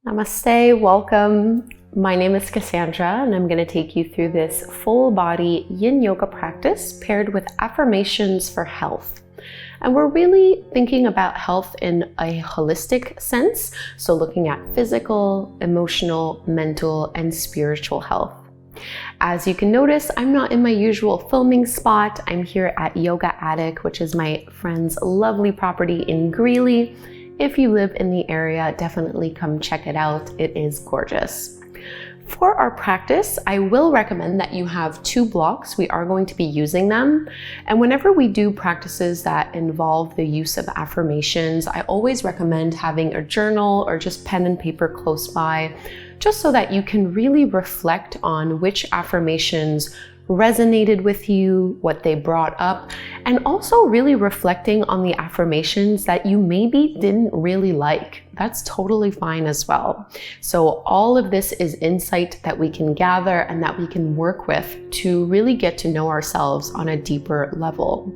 Namaste, welcome. My name is Kassandra, and I'm going to take you through this full body yin yoga practice paired with affirmations for health. And we're really thinking about health in a holistic sense, so looking at physical, emotional, mental, and spiritual health. As you can notice, I'm not in my usual filming spot. I'm here at Yoga Attic, which is my friend's lovely property in Greeley. If you live in the area, definitely come check it out. It is gorgeous. For our practice, I will recommend that you have 2 blocks. We are going to be using them. And whenever we do practices that involve the use of affirmations, I always recommend having a journal or just pen and paper close by, just so that you can really reflect on which affirmations resonated with you, what they brought up, and also really reflecting on the affirmations that you maybe didn't really like. That's totally fine as well. So all of this is insight that we can gather and that we can work with to really get to know ourselves on a deeper level.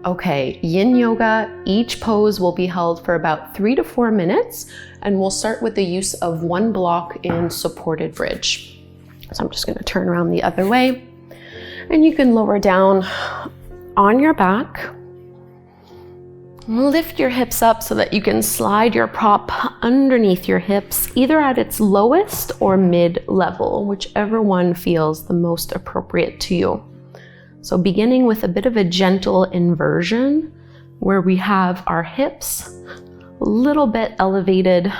Okay, yin yoga, each pose will be held for about 3 to 4 minutes, and we'll start with the use of 1 block in supported bridge. So I'm just going to turn around the other way. And you can lower down on your back. Lift your hips up so that you can slide your prop underneath your hips, either at its lowest or mid-level, whichever one feels the most appropriate to you. So beginning with a bit of a gentle inversion, where we have our hips a little bit elevated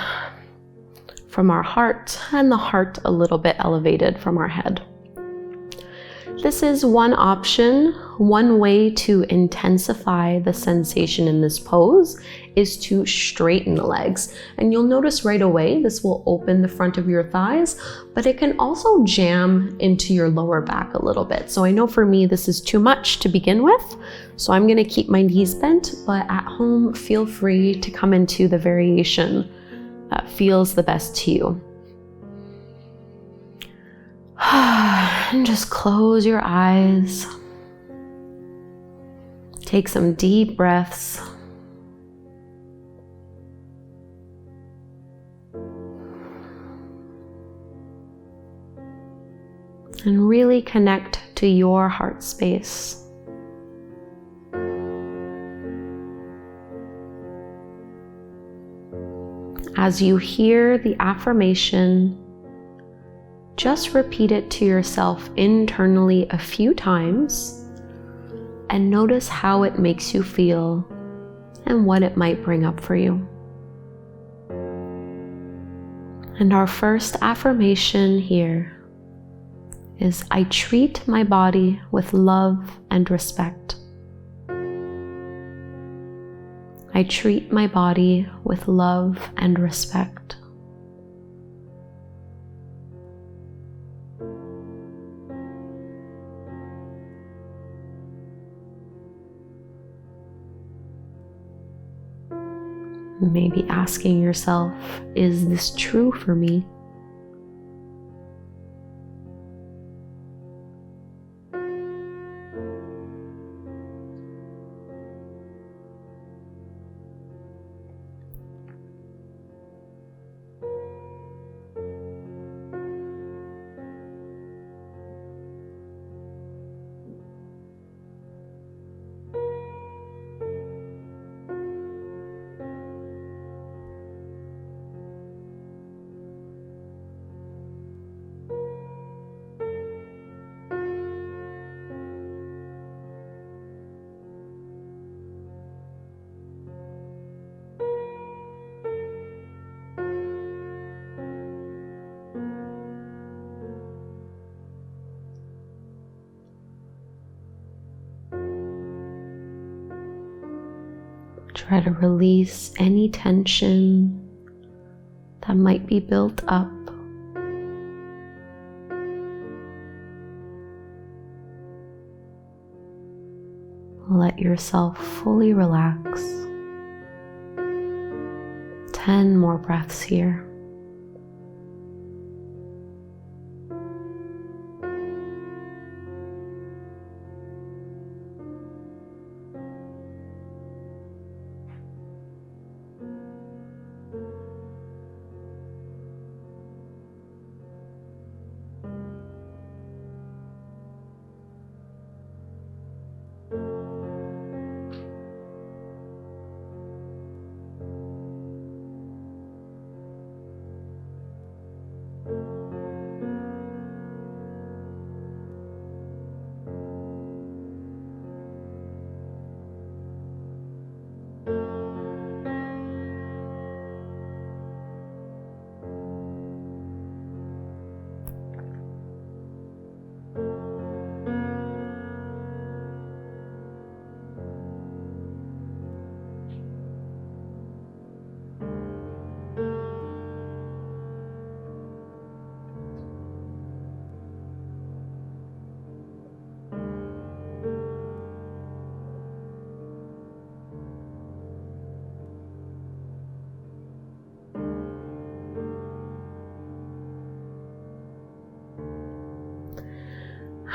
from our heart and the heart a little bit elevated from our head. This is one option. One way to intensify the sensation in this pose is to straighten the legs. And you'll notice right away, this will open the front of your thighs, but it can also jam into your lower back a little bit. So I know for me, this is too much to begin with. So I'm gonna keep my knees bent, but at home, feel free to come into the variation that feels the best to you. And just close your eyes. Take some deep breaths. And really connect to your heart space. As you hear the affirmation, just repeat it to yourself internally a few times and notice how it makes you feel and what it might bring up for you. And our first affirmation here is, I treat my body with love and respect. I treat my body with love and respect. Maybe asking yourself, is this true for me? Try to release any tension that might be built up. Let yourself fully relax. 10 more breaths here.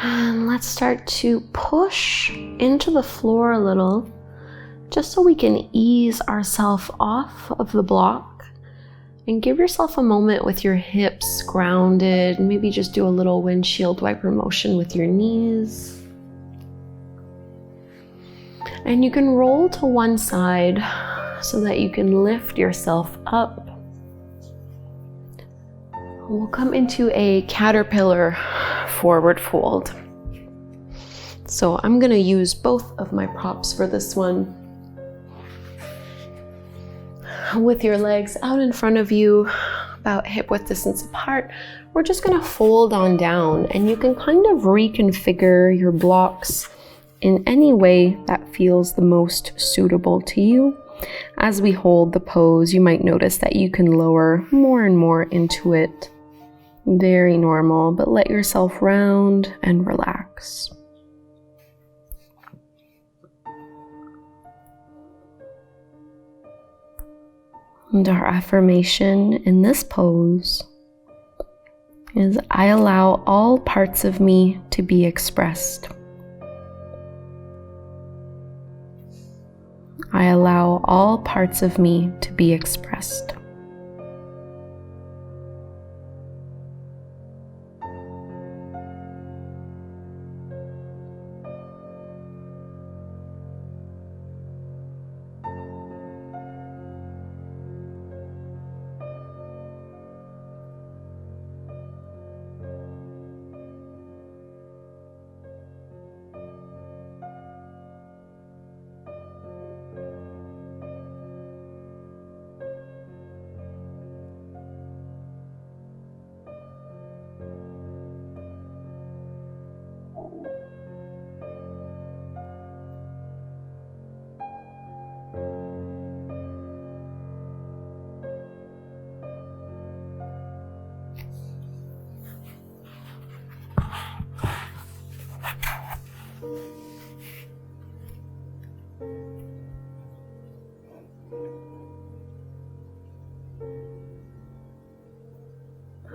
And let's start to push into the floor a little, just so we can ease ourselves off of the block. And give yourself a moment with your hips grounded. Maybe just do a little windshield wiper motion with your knees. And you can roll to one side so that you can lift yourself up. We'll come into a caterpillar forward fold. So I'm going to use both of my props for this one. With your legs out in front of you, about hip width distance apart, we're just going to fold on down, and you can kind of reconfigure your blocks in any way that feels the most suitable to you. As we hold the pose, you might notice that you can lower more and more into it. Very normal, but let yourself round and relax. And our affirmation in this pose is, I allow all parts of me to be expressed. I allow all parts of me to be expressed.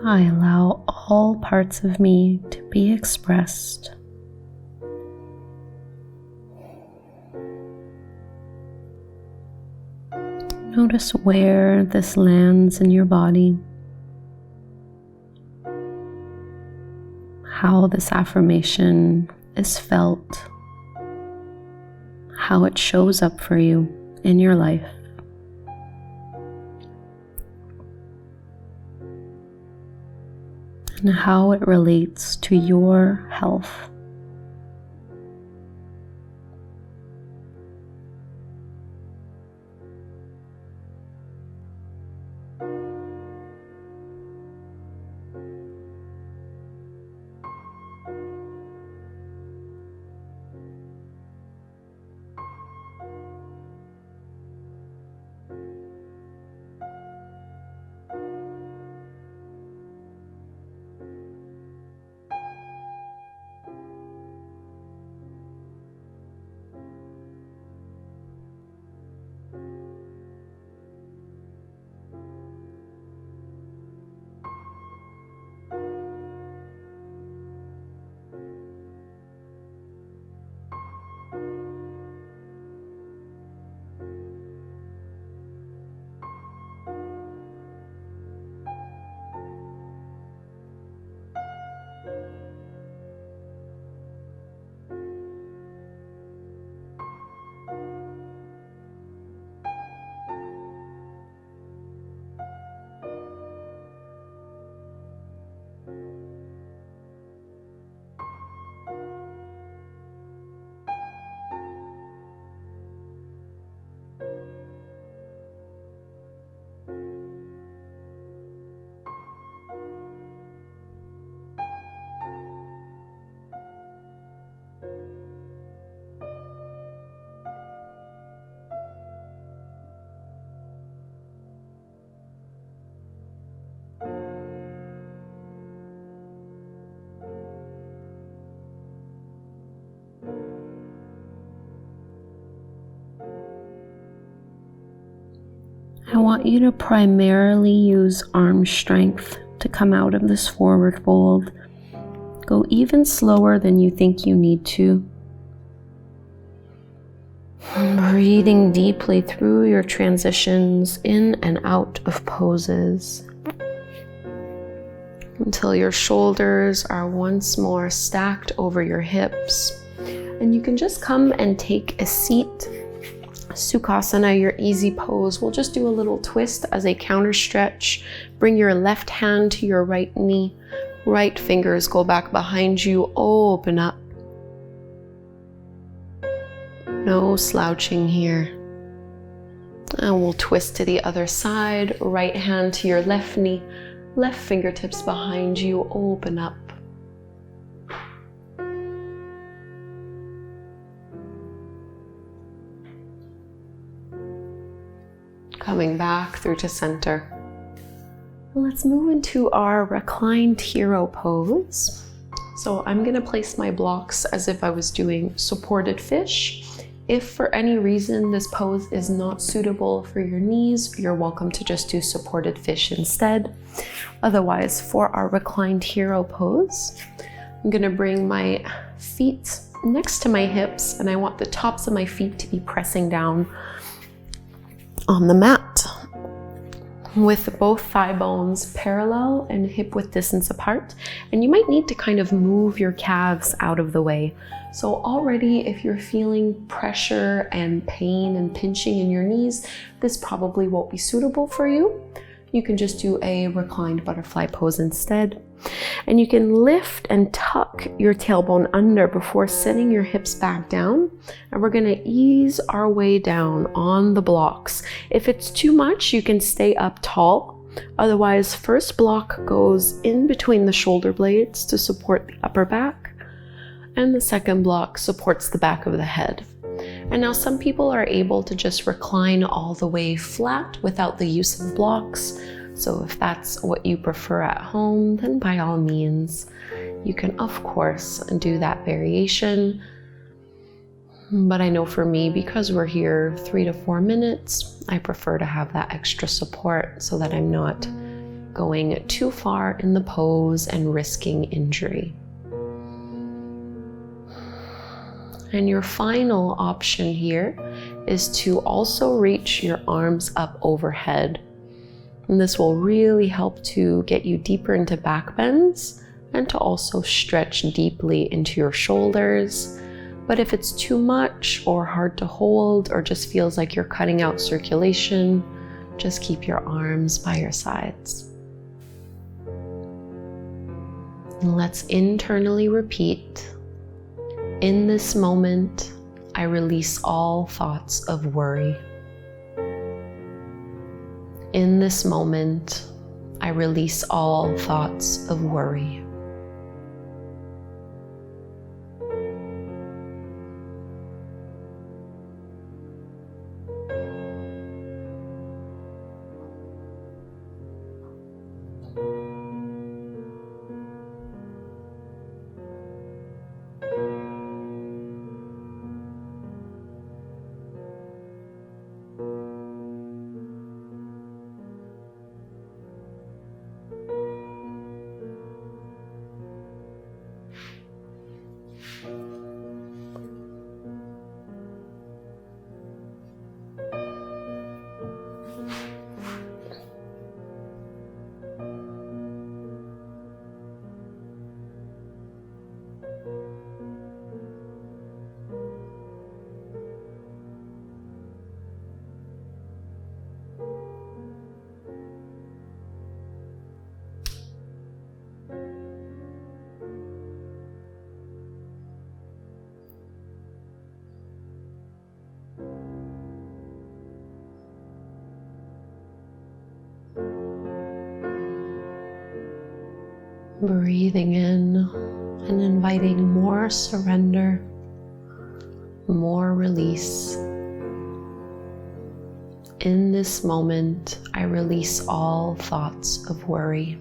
I allow all parts of me to be expressed. Notice where this lands in your body, how this affirmation is felt, how it shows up for you in your life. And how it relates to your health. I want you to primarily use arm strength to come out of this forward fold. Go even slower than you think you need to. Breathing deeply through your transitions in and out of poses until your shoulders are once more stacked over your hips. And you can just come and take a seat. Sukhasana, your easy pose. We'll just do a little twist as a counter stretch. Bring your left hand to your right knee. Right fingers go back behind you. Open up. No slouching here. And we'll twist to the other side. Right hand to your left knee. Left fingertips behind you. Open up. Coming back through to center. Let's move into our reclined hero pose. So I'm going to place my blocks as if I was doing supported fish. If for any reason this pose is not suitable for your knees, you're welcome to just do supported fish instead. Otherwise, for our reclined hero pose, I'm going to bring my feet next to my hips, and I want the tops of my feet to be pressing down on the mat, with both thigh bones parallel and hip width distance apart. And you might need to kind of move your calves out of the way. So already, if you're feeling pressure and pain and pinching in your knees, this probably won't be suitable for you. You can just do a reclined butterfly pose instead. And you can lift and tuck your tailbone under before setting your hips back down. And we're gonna ease our way down on the blocks. If it's too much, you can stay up tall. Otherwise, first block goes in between the shoulder blades to support the upper back. And the second block supports the back of the head. And now some people are able to just recline all the way flat without the use of blocks. So if that's what you prefer at home, then by all means, you can of course do that variation. But I know for me, because we're here 3 to 4 minutes, I prefer to have that extra support so that I'm not going too far in the pose and risking injury. And your final option here is to also reach your arms up overhead. And this will really help to get you deeper into back bends and to also stretch deeply into your shoulders. But if it's too much or hard to hold or just feels like you're cutting out circulation, just keep your arms by your sides. And let's internally repeat. In this moment, I release all thoughts of worry. In this moment, I release all thoughts of worry. Breathing in and inviting more surrender, more release. In this moment, I release all thoughts of worry.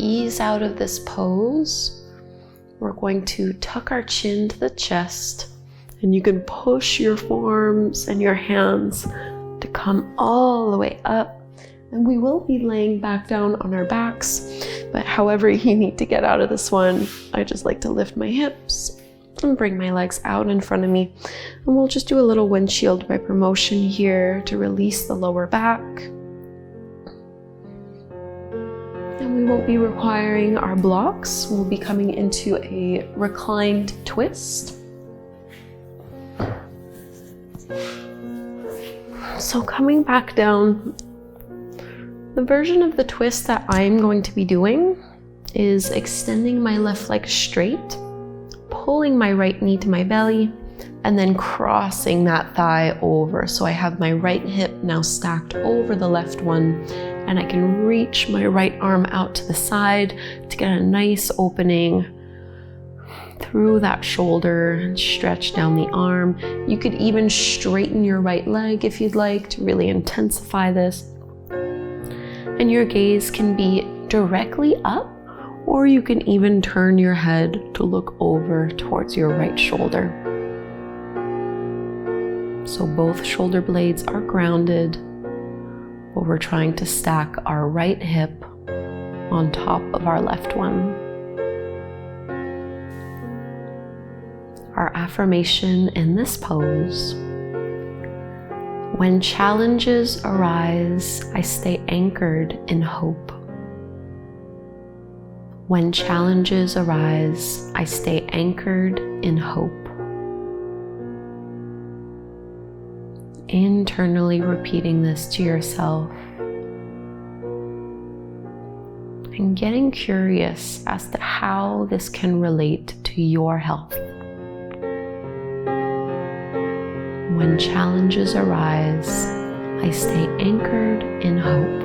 ease out of this pose, we're going to tuck our chin to the chest, and you can push your forearms and your hands to come all the way up. And we will be laying back down on our backs, but however you need to get out of this one, I just like to lift my hips and bring my legs out in front of me. And we'll just do a little windshield wiper motion here to release the lower back. And we won't be requiring our blocks. We'll be coming into a reclined twist. So coming back down, the version of the twist that I'm going to be doing is extending my left leg straight, pulling my right knee to my belly, and then crossing that thigh over. So I have my right hip now stacked over the left one, and I can reach my right arm out to the side to get a nice opening through that shoulder and stretch down the arm. You could even straighten your right leg if you'd like to really intensify this. And your gaze can be directly up, or you can even turn your head to look over towards your right shoulder. So both shoulder blades are grounded, but we're trying to stack our right hip on top of our left one. Our affirmation in this pose: when challenges arise, I stay anchored in hope. When challenges arise, I stay anchored in hope. Internally repeating this to yourself and getting curious as to how this can relate to your health. When challenges arise, I stay anchored in hope.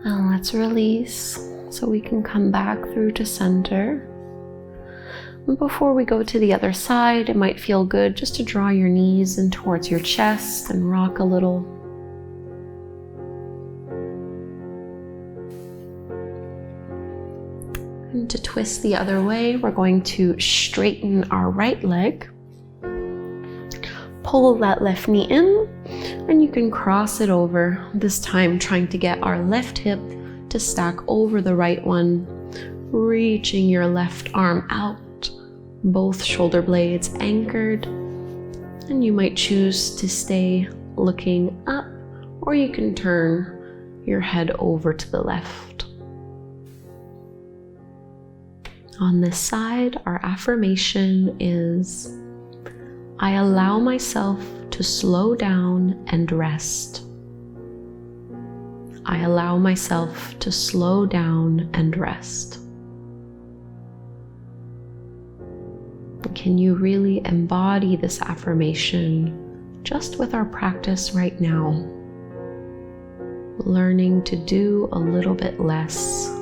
And let's release so we can come back through to center. And before we go to the other side, it might feel good just to draw your knees in towards your chest and rock a little. And to twist the other way, we're going to straighten our right leg. Pull that left knee in And you can cross it over, this time trying to get our left hip to stack over the right one, reaching your left arm out, both shoulder blades anchored. And you might choose to stay looking up, or you can turn your head over to the left. On this side, our affirmation is, I allow myself to slow down and rest. I allow myself to slow down and rest. Can you really embody this affirmation just with our practice right now? Learning to do a little bit less.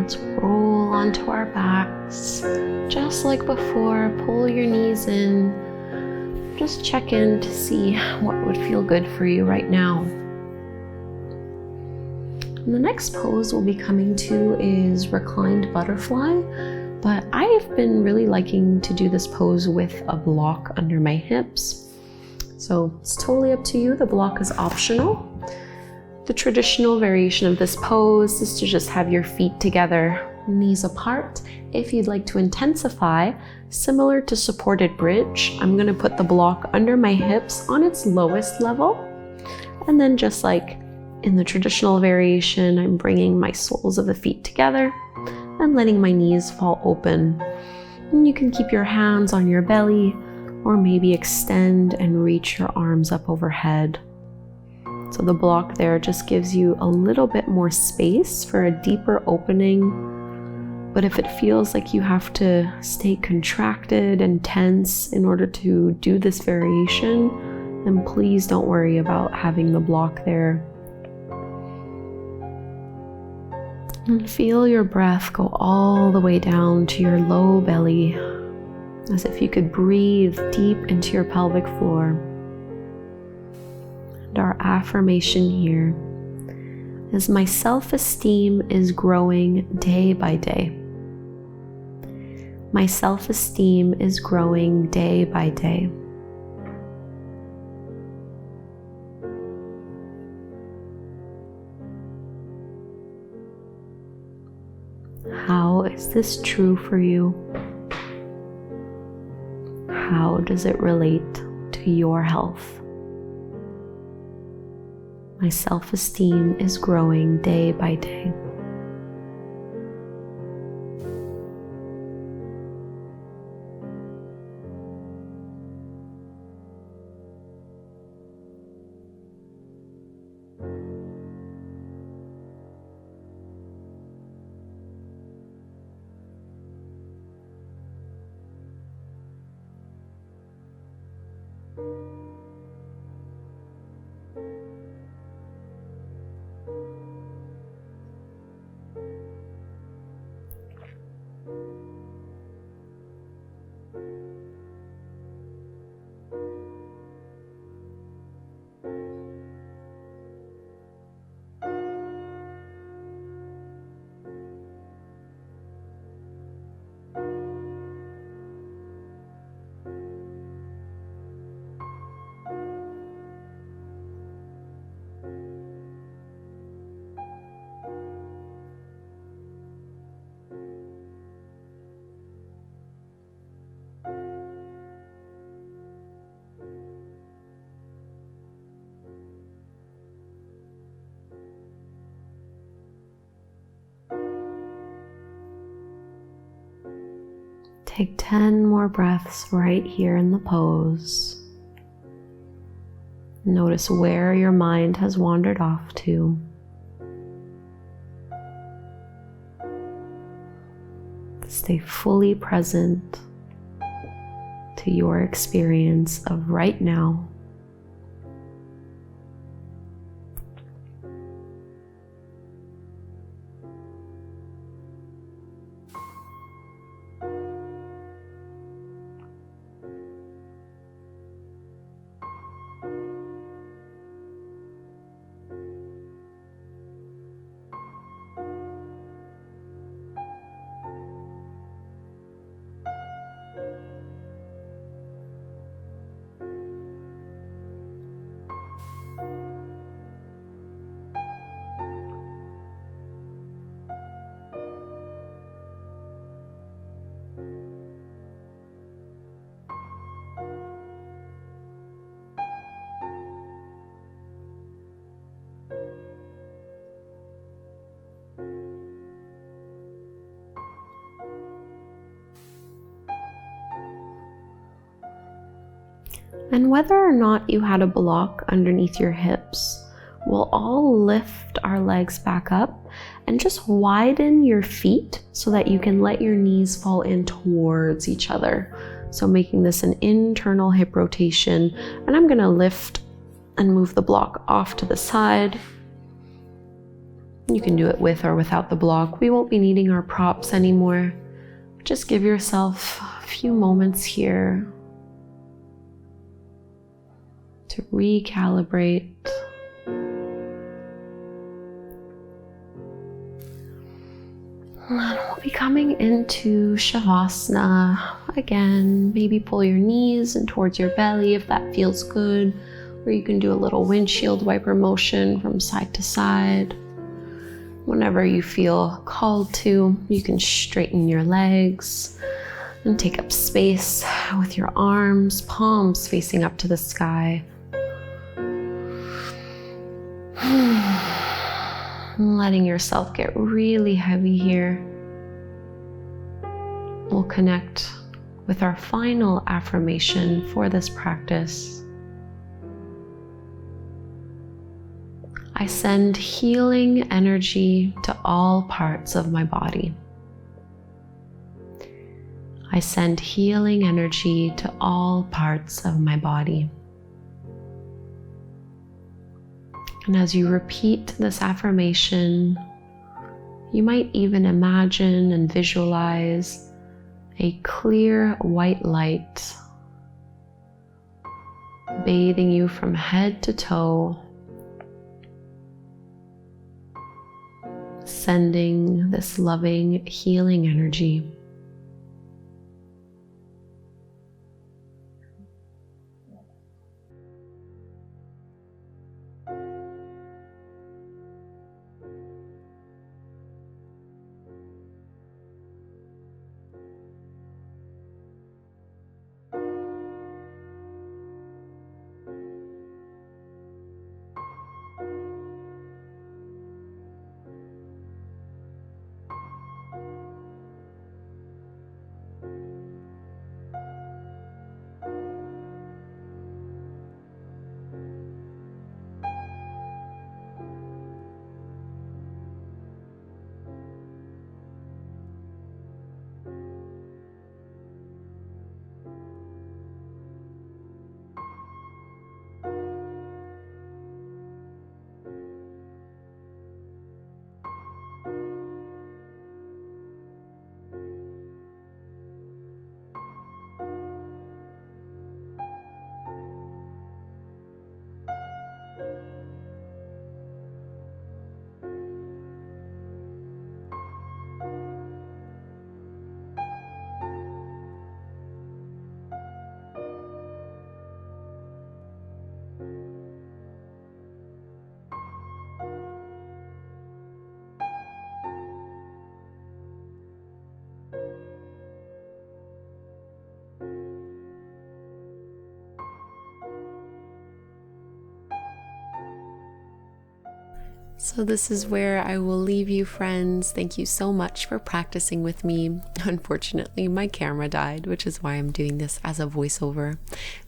Let's roll onto our backs. Just like before, pull your knees in. Just check in to see what would feel good for you right now. And the next pose we'll be coming to is reclined butterfly, but I've been really liking to do this pose with a block under my hips. So it's totally up to you. The block is optional. The traditional variation of this pose is to just have your feet together, knees apart. If you'd like to intensify, similar to supported bridge, I'm going to put the block under my hips on its lowest level. And then just like in the traditional variation, I'm bringing my soles of the feet together and letting my knees fall open. And you can keep your hands on your belly or maybe extend and reach your arms up overhead. So the block there just gives you a little bit more space for a deeper opening. But if it feels like you have to stay contracted and tense in order to do this variation, then please don't worry about having the block there. And feel your breath go all the way down to your low belly, as if you could breathe deep into your pelvic floor. Our affirmation here. as my self-esteem is growing day by day. My self-esteem is growing day by day. How is this true for you? How does it relate to your health? My self-esteem is growing day by day. Take 10 more breaths right here in the pose. Notice where your mind has wandered off to. Stay fully present to your experience of right now. And whether or not you had a block underneath your hips, we'll all lift our legs back up and just widen your feet so that you can let your knees fall in towards each other. So making this an internal hip rotation. And I'm going to lift and move the block off to the side. You can do it with or without the block. We won't be needing our props anymore. Just give yourself a few moments here to recalibrate. And we'll be coming into Shavasana. Again, maybe pull your knees in towards your belly if that feels good, or you can do a little windshield wiper motion from side to side. Whenever you feel called to, you can straighten your legs and take up space with your arms, palms facing up to the sky. Letting yourself get really heavy here. We'll connect with our final affirmation for this practice. I send healing energy to all parts of my body. I send healing energy to all parts of my body. And as you repeat this affirmation, you might even imagine and visualize a clear white light bathing you from head to toe, sending this loving, healing energy. So this is where I will leave you, friends. Thank you so much for practicing with me. Unfortunately, my camera died, which is why I'm doing this as a voiceover.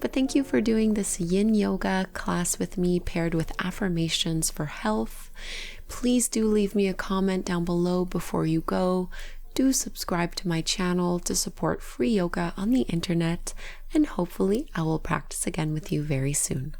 But thank you for doing this yin yoga class with me, paired with affirmations for health. Please do leave me a comment down below before you go. Do subscribe to my channel to support free yoga on the internet, and hopefully I will practice again with you very soon.